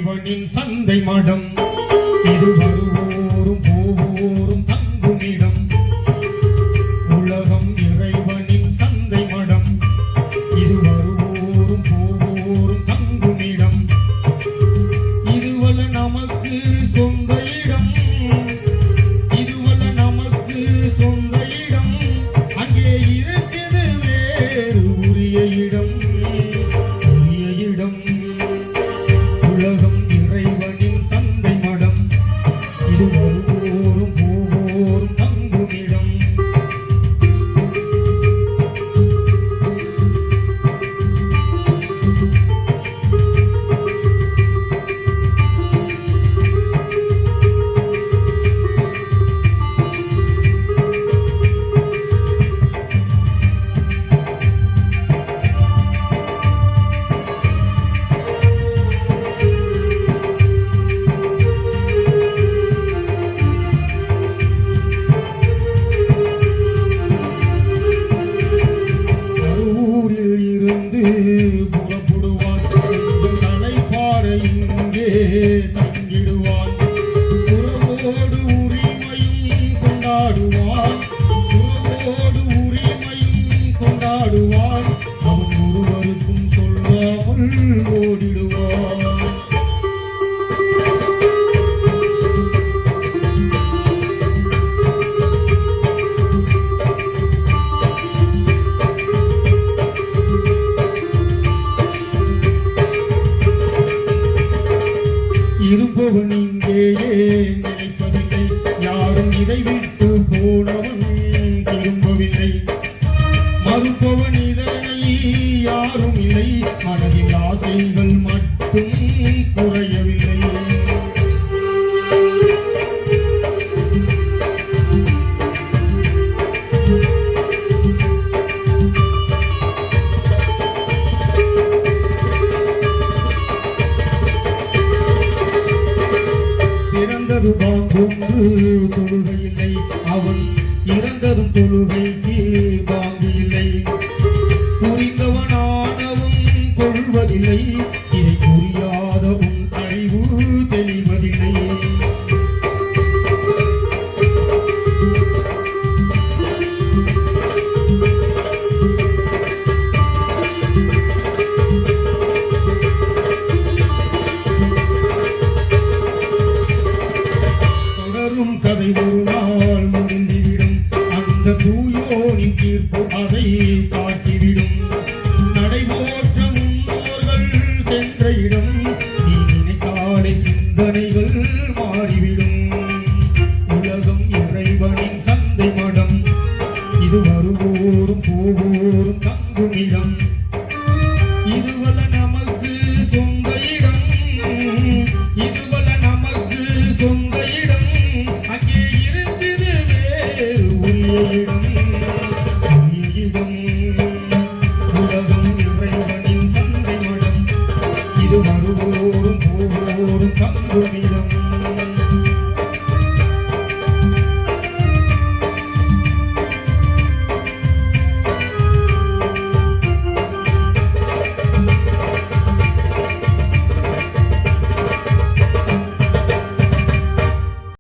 இறைவனின் சந்தை மடம் இது வருவோரும் போவோரும் தங்குமிடம் உலகம் இறைவனின் சந்தை மடம் இது வருவோரும் போவோரும் தங்குமிடம் இதுவல்ல நமக்கு சொந்த இடம் இதுவல்ல நமக்கு சொந்த இடம் அங்கே இருக்குது வேறு உரிய இடம் உலகம் இறைவனின் சந்தை மடம் இது வருவோரும் போவோரும் தங்குமிடம் புறப்படுவான் தலைப்பாறை இங்கே தங்கிடுவான் உறவோடு உரிமையும் கொண்டாடுவான் உறவோடு உரிமையும் கொண்டாடுவான் அவன் ஒருவருக்கும் சொல்லாமல் ஓடிடுவான் இருப்பவன் இங்கேயே நினைப்பதில்லை யாரும் இதை விட்டு போனவன் திரும்பவில்லை மறுப்பவன் இதனை யாரும் இல்லை மனதில் ஆசைகள் மட்டும் குறையவில்லை இறந்தது பாங்கொன்று தொழுகையில்லை அவன் இறந்ததும் தொழுகைக்கு பாங்கு இல்லை புரிந்தவனானவன் கொள்வதில்லை இதை புரியாத உன் அறிவு தெளிவதில்லை